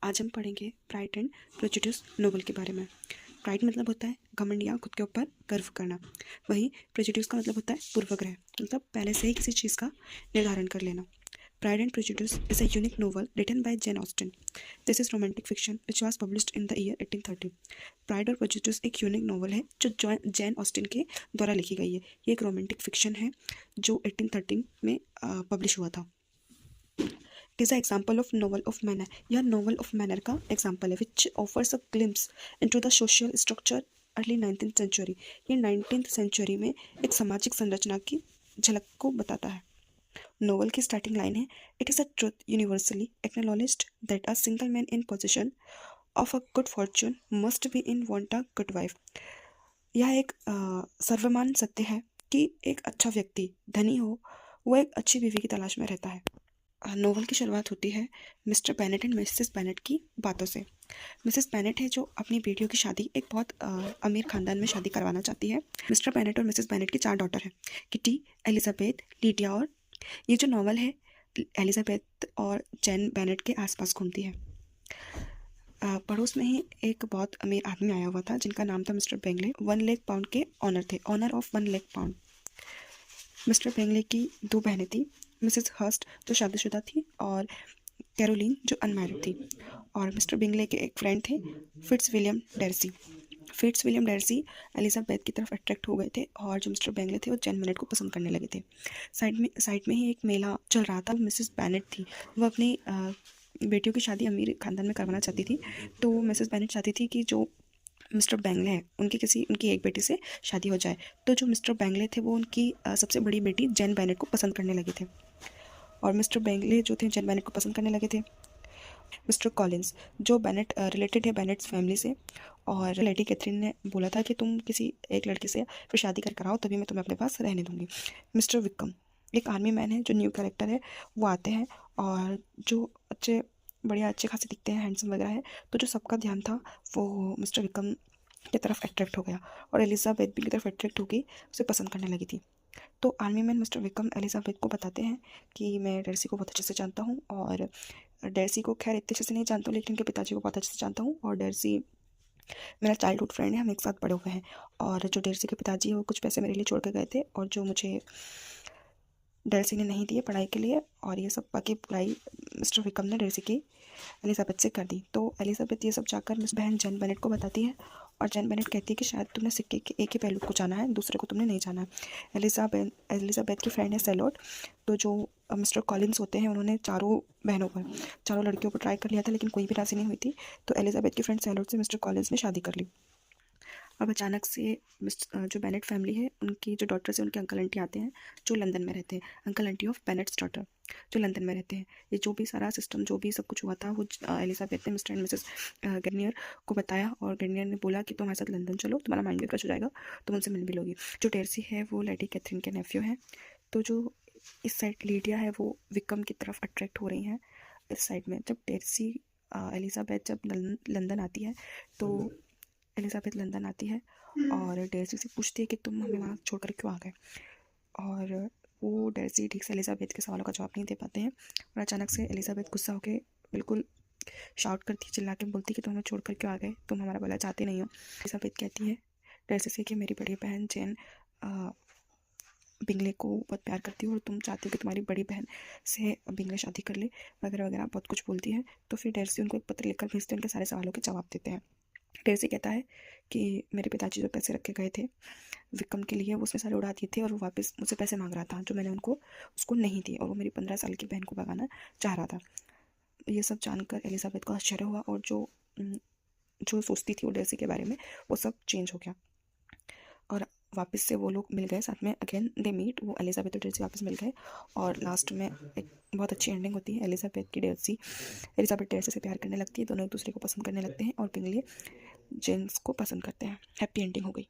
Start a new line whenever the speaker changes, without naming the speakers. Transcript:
आज हम पढ़ेंगे प्राइड एंड प्रेजुडिस नोवेल के बारे में। प्राइड मतलब होता है घमंड या खुद के ऊपर गर्व करना। वहीं प्रेजुडिस का मतलब होता है पूर्वग्रह, मतलब पहले से ही किसी चीज़ का निर्धारण कर लेना। Pride and prejudice is a unique novel written by Jane Austen. This is romantic fiction which was published in the year 1830. Pride और प्रेजुडिस एक यूनिक नॉवल है जो जैन ऑस्टिन के द्वारा लिखी गई है। ये एक रोमांटिक फिक्शन है जो 1830 में पब्लिश हुआ था। It is a example of novel of manner. यह नॉवल ऑफ मैनर का एग्जाम्पल है which offers a glimpse into the social structure early 19th century. ये 19th सेंचुरी में एक सामाजिक संरचना की झलक को बताता है। नोवेल की स्टार्टिंग लाइन है, it is a truth universally acknowledged that a single man in position of a good Fortune must be in want a good wife. यह एक सर्वमान्य सत्य है कि एक अच्छा व्यक्ति धनी हो वो एक अच्छी बीवी की तलाश में रहता है। नोवेल की शुरुआत होती है mister Bennett and Mrs Bennett की बातों से। मिसेस बेनेट है जो अपनी बेटियों की शादी एक बहुत अमीर खानदान में शादी करवाना चाहती है। मिस्टर बेनेट और मिसेस बेनेट की 4 डॉटर हैं, किटी, एलिजाबेथ, लीडिया और ये जो नॉवल है एलिजाबेथ और जैन बेनेट के आसपास घूमती है। पड़ोस में ही एक बहुत अमीर आदमी आया हुआ था जिनका नाम था मिस्टर बेंगले। 1 लाख पाउंड के ऑनर थे, owner of 1 lakh pound. Mister Bingley की 2 बहनें थी, मिसेस हर्स्ट जो शादीशुदा थी और कैरोलिन जो अनमैरिड थी। और मिस्टर बिंगले के एक फ्रेंड थे fits William Darcy. Fits William Darcy Elizabeth की तरफ अट्रैक्ट हो गए थे और जो मिस्टर बेंगले थे वो जैन बेनेट को पसंद करने लगे थे। साइड में ही एक मेला चल रहा था। मिसेस बेनेट थी, वो अपनी बेटियों की शादी अमीर खानदान में करवाना चाहती थी। तो मिसेस बेनेट चाहती थी कि जो मिस्टर बेंगले हैं उनकी एक बेटी से शादी हो जाए। तो जो मिस्टर बेंगले थे वो उनकी सबसे बड़ी बेटी जैन बेनेट को पसंद करने लगे थे और मिस्टर बेंगले जो थे जैन बेनेट को पसंद करने लगे थे। मिस्टर कॉलिंस जो बेनेट रिलेटेड है बेनेट्स फैमिली से, और लेडी कैथरीन ने बोला था कि तुम किसी एक लड़के से फिर शादी कर कराओ तभी मैं तुम्हें अपने पास रहने दूंगी। मिस्टर विक्रम एक आर्मी मैन है जो न्यू कैरेक्टर है, वो आते हैं और जो अच्छे खासे दिखते हैं, हैंडसम वगैरह है। तो जो सबका ध्यान था वो मिस्टर विक्रम की तरफ अट्रैक्ट हो गया और एलिजाबेथ भी की तरफ अट्रैक्ट हो गई, उसे पसंद करने लगी थी। तो army man mister Vikram Elizabeth को बताते हैं कि मैं डर्सी को बहुत अच्छे से जानता हूँ और डर्सी को खैर इतने अच्छे से नहीं जानता हूँ लेकिन उनके पिताजी को बहुत अच्छे से जानता हूँ और डर्सी मेरा चाइल्डहुड फ्रेंड है, हम एक साथ बड़े हुए हैं। और जो डर्सी के पिताजी है वो कुछ पैसे मेरे लिए छोड़ कर गए थे और जो मुझे डर्सी ने नहीं दिए पढ़ाई के लिए, और ये सब बाकी पढ़ाई मिस्टर विक्रम ने डर्सी की एलिजाबेथ से कर दी। तो एलिजाबेथ ये सब जाकर मिस बहन जैन बेनेट को बताती है और जैन बेनेट कहती है कि शायद तुमने सिक्के के एक ही पहलू को जाना है, दूसरे को तुमने नहीं जाना है। एलिजाबेथ की फ्रेंड है सेलोट। तो जो मिस्टर कॉलिंस होते हैं उन्होंने चारों लड़कियों पर ट्राई कर लिया था लेकिन कोई भी राजी नहीं हुई थी। तो एलिजाबेथ की फ्रेंड सेलोट से मिस्टर कॉलिंस ने शादी कर ली। अब अचानक से जो बेनेट फैमिली है उनकी जो डॉटर्स हैं उनके अंकल आंटी आते हैं जो लंदन में रहते हैं। अंकल आंटी ऑफ बेनेट्स डॉटर जो लंदन में रहते हैं। ये जो भी सारा सिस्टम जो भी सब कुछ हुआ था वो एलिजाबेथ ने मिस्टर एंड मिसेस गर्नियर को बताया और गर्नियर ने बोला कि तुम हमारे साथ लंदन चलो, तुम्हारा माइंड भी फ्रेश हो जाएगा, तुम उनसे मिल भी लोगी। जो डेर्सी है वो लेडी कैथरीन के नेफ्यू हैं। तो जो इस साइड लीडिया है वो विक्रम की तरफ अट्रैक्ट हो रही हैं इस साइड में। जब डेर्सी एलिजाबेथ जब लंदन आती है तो एलिजाबेथ लंदन आती है और डेर्सी से पूछती है कि तुम हमें वहाँ छोड़कर क्यों आ गए। और वो डेर्सी ठीक से एलिजाबेथ के सवालों का जवाब नहीं दे पाते हैं और अचानक से एलिजाबेथ गुस्सा होकर बिल्कुल शाउट करती, चिल्ला के बोलती कि तुम हमें छोड़कर क्यों आ गए, तुम हमारा भला चाहते नहीं हो। एलिजाबेथ कहती है डेर्सी से कि मेरी बड़ी बहन जैन बिंगले को बहुत प्यार करती हो और तुम चाहती हो कि तुम्हारी बड़ी बहन से बिंगले शादी कर ले, वगैरह वगैरह बहुत कुछ बोलती है। तो फिर डेर्सी उनको एक पत्र लिखकर भेजते हैं, उनके सारे सवालों के जवाब देते हैं। डेर्सी कहता है कि मेरे पिताजी जो पैसे रखे गए थे विक्रम के लिए वो उसमें सारे उड़ा दिए थे और वो वापस मुझसे पैसे मांग रहा था जो मैंने उसको नहीं दिए, और वो मेरी 15 साल की बहन को भगाना चाह रहा था। ये सब जानकर एलिजाबेथ को आश्चर्य हुआ और जो सोचती थी वो डेर्सी के बारे में वो सब चेंज हो गया और वापस से वो लोग मिल गए साथ में। अगेन दे मीट, वो एलिजाबेथ और डेर्सी वापस मिल गए और लास्ट में एक बहुत अच्छी एंडिंग होती है। एलिजाबेथ डेर्सी से प्यार करने लगती है, दोनों एक दूसरे को पसंद करने लगते हैं और बिंगले जेम्स को पसंद करते हैं। हैप्पी एंडिंग हो गई।